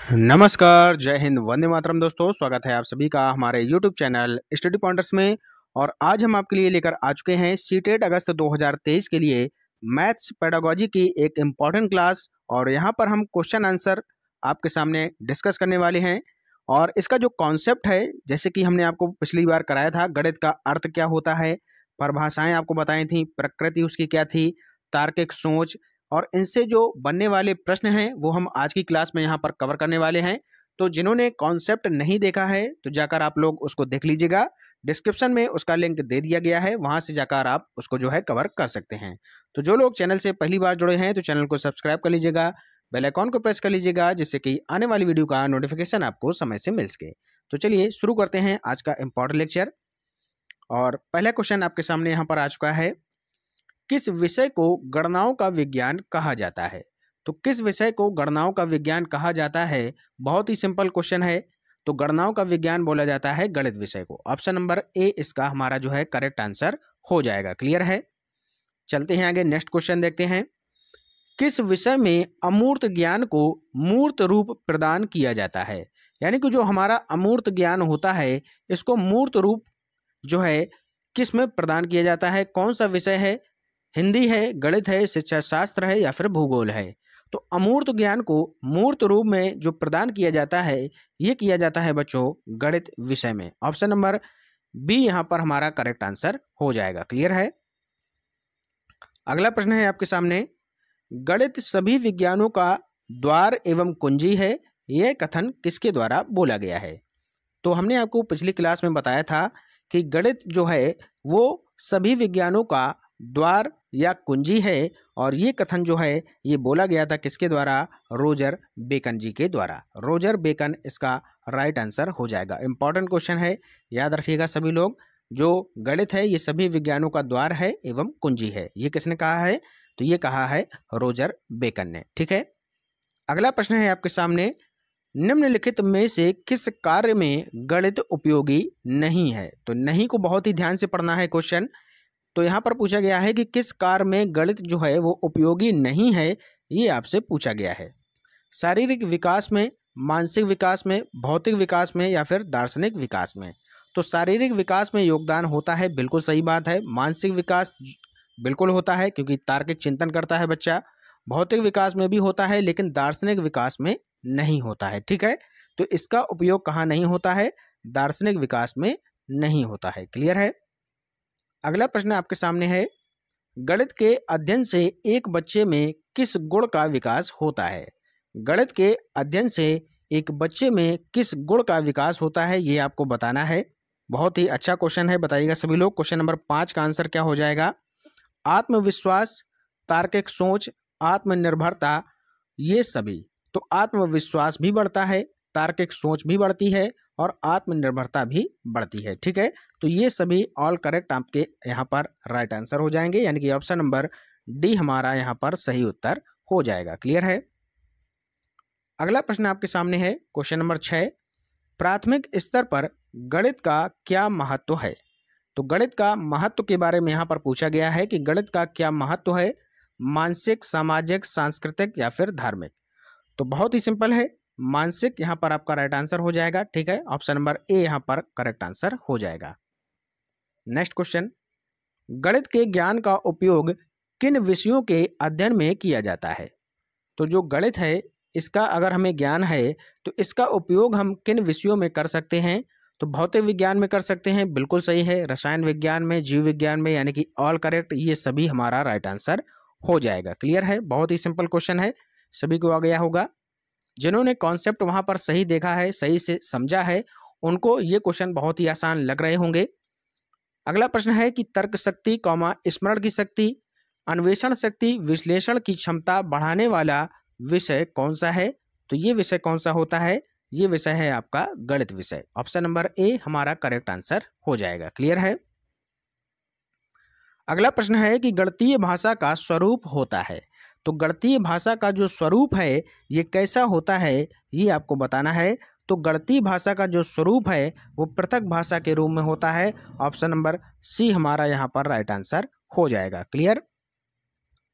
नमस्कार, जय हिंद, वंदे मातरम दोस्तों। स्वागत है आप सभी का हमारे यूट्यूब चैनल स्टडी पॉइंटर्स में। और आज हम आपके लिए लेकर आ चुके हैं सीटेट अगस्त 2023 के लिए मैथ्स पेडागोजी की एक इम्पॉर्टेंट क्लास। और यहाँ पर हम क्वेश्चन आंसर आपके सामने डिस्कस करने वाले हैं। और इसका जो कॉन्सेप्ट है, जैसे कि हमने आपको पिछली बार कराया था, गणित का अर्थ क्या होता है, परिभाषाएं आपको बताई थी, प्रकृति उसकी क्या थी, तार्किक सोच, और इनसे जो बनने वाले प्रश्न हैं वो हम आज की क्लास में यहाँ पर कवर करने वाले हैं। तो जिन्होंने कॉन्सेप्ट नहीं देखा है तो जाकर आप लोग उसको देख लीजिएगा। डिस्क्रिप्शन में उसका लिंक दे दिया गया है, वहां से जाकर आप उसको जो है कवर कर सकते हैं। तो जो लोग चैनल से पहली बार जुड़े हैं तो चैनल को सब्सक्राइब कर लीजिएगा, बेल आइकॉन को प्रेस कर लीजिएगा, जिससे कि आने वाली वीडियो का नोटिफिकेशन आपको समय से मिल सके। तो चलिए शुरू करते हैं आज का इम्पोर्टेंट लेक्चर। और पहला क्वेश्चन आपके सामने यहाँ पर आ चुका है, किस विषय को गणनाओं का विज्ञान कहा जाता है। तो किस विषय को गणनाओं का विज्ञान कहा जाता है, बहुत ही सिंपल क्वेश्चन है। तो गणनाओं का विज्ञान बोला जाता है गणित विषय को। ऑप्शन नंबर ए इसका हमारा जो है करेक्ट आंसर हो जाएगा। क्लियर है। चलते हैं आगे, नेक्स्ट क्वेश्चन देखते हैं। किस विषय में अमूर्त ज्ञान को मूर्त रूप प्रदान किया जाता है। यानी कि जो हमारा अमूर्त ज्ञान होता है इसको मूर्त रूप जो है किस में प्रदान किया जाता है, कौन सा विषय है, हिंदी है, गणित है, शिक्षा शास्त्र है या फिर भूगोल है। तो अमूर्त ज्ञान को मूर्त रूप में जो प्रदान किया जाता है ये किया जाता है बच्चों गणित विषय में। ऑप्शन नंबर बी यहाँ पर हमारा करेक्ट आंसर हो जाएगा। क्लियर है। अगला प्रश्न है आपके सामने, गणित सभी विज्ञानों का द्वार एवं कुंजी है, यह कथन किसके द्वारा बोला गया है। तो हमने आपको पिछली क्लास में बताया था कि गणित जो है वो सभी विज्ञानों का द्वार या कुंजी है, और ये कथन जो है ये बोला गया था किसके द्वारा, रोजर बेकन जी के द्वारा। रोजर बेकन इसका राइट आंसर हो जाएगा। इंपॉर्टेंट क्वेश्चन है, याद रखिएगा सभी लोग। जो गणित है ये सभी विज्ञानों का द्वार है एवं कुंजी है, ये किसने कहा है, तो ये कहा है रोजर बेकन ने। ठीक है। अगला प्रश्न है आपके सामने, निम्नलिखित में से किस कार्य में गणित उपयोगी नहीं है। तो नहीं को बहुत ही ध्यान से पढ़ना है क्वेश्चन। तो यहाँ पर पूछा गया है कि किस कार्य में गणित जो है वो उपयोगी नहीं है, ये आपसे पूछा गया है। शारीरिक विकास में, मानसिक विकास में, भौतिक विकास में या फिर दार्शनिक विकास में। तो शारीरिक विकास में योगदान होता है, बिल्कुल सही बात है। मानसिक विकास बिल्कुल होता है क्योंकि तार्किक चिंतन करता है बच्चा। भौतिक विकास में भी होता है लेकिन दार्शनिक विकास में नहीं होता है। ठीक है। तो इसका उपयोग कहाँ नहीं होता है, दार्शनिक विकास में नहीं होता है। क्लियर है। अगला प्रश्न आपके सामने है, गणित के अध्ययन से एक बच्चे में किस गुण का विकास होता है। गणित के अध्ययन से एक बच्चे में किस गुण का विकास होता है ये आपको बताना है। बहुत ही अच्छा क्वेश्चन है, बताइएगा सभी लोग। क्वेश्चन नंबर 5 का आंसर क्या हो जाएगा, आत्मविश्वास, तार्किक सोच, आत्मनिर्भरता, ये सभी। तो आत्मविश्वास भी बढ़ता है, तार्किक सोच भी बढ़ती है और आत्मनिर्भरता भी बढ़ती है। ठीक है। तो ये सभी ऑल करेक्ट आपके यहाँ पर राइट आंसर हो जाएंगे, यानी कि ऑप्शन नंबर डी हमारा यहाँ पर सही उत्तर हो जाएगा। क्लियर है। अगला प्रश्न आपके सामने है, क्वेश्चन नंबर 6, प्राथमिक स्तर पर गणित का क्या महत्व है। तो गणित का महत्व के बारे में यहाँ पर पूछा गया है कि गणित का क्या महत्व है, मानसिक, सामाजिक, सांस्कृतिक या फिर धार्मिक। तो बहुत ही सिंपल है, मानसिक यहाँ पर आपका राइट आंसर हो जाएगा। ठीक है। ऑप्शन नंबर ए यहाँ पर करेक्ट आंसर हो जाएगा। नेक्स्ट क्वेश्चन, गणित के ज्ञान का उपयोग किन विषयों के अध्ययन में किया जाता है। तो जो गणित है इसका अगर हमें ज्ञान है तो इसका उपयोग हम किन विषयों में कर सकते हैं। तो भौतिक विज्ञान में कर सकते हैं, बिल्कुल सही है। रसायन विज्ञान में, जीव विज्ञान में, यानी कि ऑल करेक्ट, ये सभी हमारा राइट आंसर हो जाएगा। क्लियर है। बहुत ही सिंपल क्वेश्चन है, सभी को आ गया होगा। जिन्होंने कॉन्सेप्ट वहां पर सही देखा है, सही से समझा है, उनको ये क्वेश्चन बहुत ही आसान लग रहे होंगे। अगला प्रश्न है कि तर्क शक्ति, स्मरण की शक्ति, अन्वेषण शक्ति, विश्लेषण की क्षमता बढ़ाने वाला विषय कौन सा है। तो ये विषय कौन सा होता है, ये विषय है आपका गणित विषय। ऑप्शन नंबर ए हमारा करेक्ट आंसर हो जाएगा। क्लियर है। अगला प्रश्न है कि गणितीय भाषा का स्वरूप होता है। तो गणितीय भाषा का जो स्वरूप है ये कैसा होता है ये आपको बताना है। तो गणितीय भाषा का जो स्वरूप है वो पृथक भाषा के रूप में होता है। ऑप्शन नंबर सी हमारा यहाँ पर राइट आंसर हो जाएगा। क्लियर।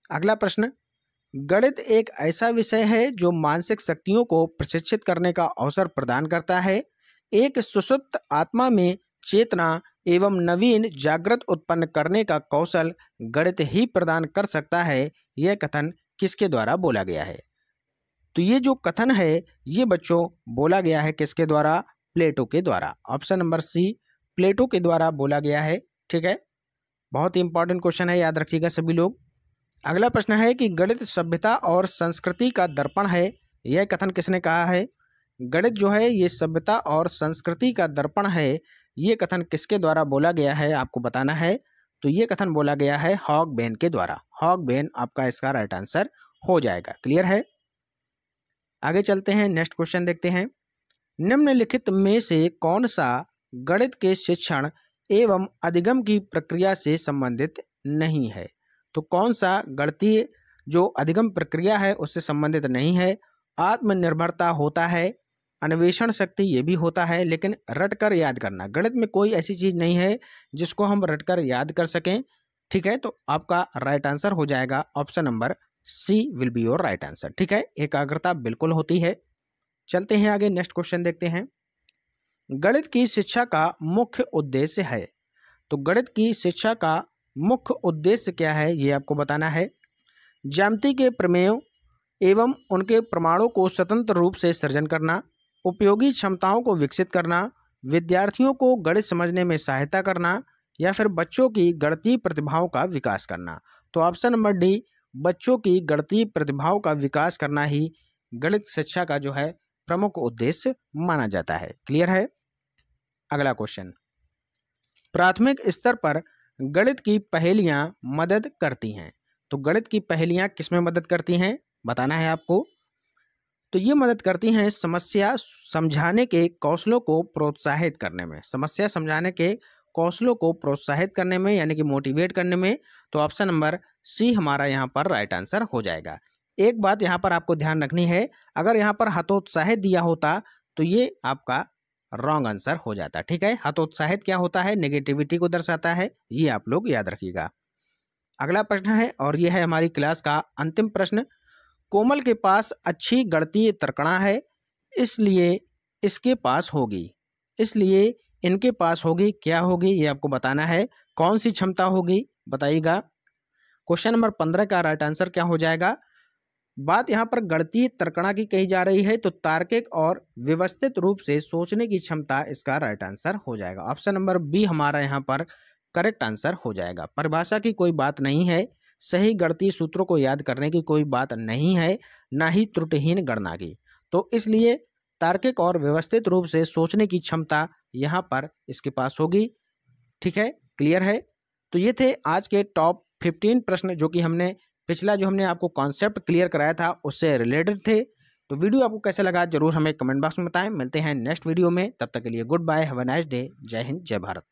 अगला प्रश्न, गणित एक ऐसा विषय है जो मानसिक शक्तियों को प्रशिक्षित करने का अवसर प्रदान करता है। एक सुषुप्त आत्मा में चेतना एवं नवीन जागृत उत्पन्न करने का कौशल गणित ही प्रदान कर सकता है। यह कथन किसके द्वारा बोला गया है? तो ये जो कथन है ये बच्चों बोला गया है किसके द्वारा? प्लेटो के द्वारा। ऑप्शन नंबर सी, प्लेटो के द्वारा बोला गया है। ठीक है, बहुत ही इंपॉर्टेंट क्वेश्चन है, याद रखिएगा सभी लोग। अगला प्रश्न है कि गणित सभ्यता और संस्कृति का दर्पण है। यह कथन किसने कहा है? गणित जो है ये सभ्यता और संस्कृति का दर्पण है। ये कथन किसके द्वारा बोला गया है आपको बताना है। तो ये कथन बोला गया है हॉगबेन के द्वारा। हॉगबेन आपका इसका राइट आंसर हो जाएगा। क्लियर है? आगे चलते हैं, नेक्स्ट क्वेश्चन देखते हैं। निम्नलिखित में से कौन सा गणित के शिक्षण एवं अधिगम की प्रक्रिया से संबंधित नहीं है? तो कौन सा गणितीय जो अधिगम प्रक्रिया है उससे संबंधित नहीं है? आत्मनिर्भरता होता है, अन्वेषण शक्ति ये भी होता है, लेकिन रटकर याद करना, गणित में कोई ऐसी चीज नहीं है जिसको हम रटकर याद कर सकें। ठीक है, तो आपका राइट आंसर हो जाएगा option number C will be your right answer. ठीक है, एकाग्रता बिल्कुल होती है। चलते हैं आगे, नेक्स्ट क्वेश्चन देखते हैं। गणित की शिक्षा का मुख्य उद्देश्य है। तो गणित की शिक्षा का मुख्य उद्देश्य क्या है ये आपको बताना है। ज्यामिति के प्रमेयों एवं उनके प्रमाणों को स्वतंत्र रूप से सृजन करना, उपयोगी क्षमताओं को विकसित करना, विद्यार्थियों को गणित समझने में सहायता करना, या फिर बच्चों की गणितीय प्रतिभाओं का विकास करना। तो ऑप्शन नंबर डी, बच्चों की गणितीय प्रतिभाओं का विकास करना ही गणित शिक्षा का जो है प्रमुख उद्देश्य माना जाता है। क्लियर है? अगला क्वेश्चन, प्राथमिक स्तर पर गणित की पहेलियां मदद करती हैं। तो गणित की पहेलियां किसमें मदद करती हैं बताना है आपको। तो ये मदद करती हैं समस्या समझाने के कौशलों को प्रोत्साहित करने में। समस्या समझाने के कौशलों को प्रोत्साहित करने में यानी कि मोटिवेट करने में। तो ऑप्शन नंबर सी हमारा यहाँ पर राइट आंसर हो जाएगा। एक बात यहाँ पर आपको ध्यान रखनी है, अगर यहाँ पर हतोत्साहित दिया होता तो ये आपका रॉन्ग आंसर हो जाता। ठीक है, हतोत्साहित क्या होता है? नेगेटिविटी को दर्शाता है, ये आप लोग याद रखिएगा। अगला प्रश्न है और ये है हमारी क्लास का अंतिम प्रश्न। कोमल के पास अच्छी गणितीय तर्कणा है, इसलिए इसके पास होगी, इसलिए इनके पास होगी, क्या होगी ये आपको बताना है। कौन सी क्षमता होगी बताइएगा। क्वेश्चन नंबर 15 का राइट आंसर क्या हो जाएगा? बात यहाँ पर गणितीय तर्कणा की कही जा रही है, तो तार्किक और व्यवस्थित रूप से सोचने की क्षमता इसका राइट आंसर हो जाएगा। ऑप्शन नंबर बी हमारा यहाँ पर करेक्ट आंसर हो जाएगा। परिभाषा की कोई बात नहीं है, सही गणितीय सूत्रों को याद करने की कोई बात नहीं है, ना ही त्रुटिहीन गणना की। तो इसलिए तार्किक और व्यवस्थित रूप से सोचने की क्षमता यहाँ पर इसके पास होगी। ठीक है, क्लियर है? तो ये थे आज के टॉप 15 प्रश्न जो कि हमने पिछला जो हमने आपको कॉन्सेप्ट क्लियर कराया था उससे रिलेटेड थे। तो वीडियो आपको कैसा लगा जरूर हमें कमेंट बॉक्स में बताएं। मिलते हैं नेक्स्ट वीडियो में, तब तक के लिए goodbye, have a nice day. जय हिंद, जय भारत।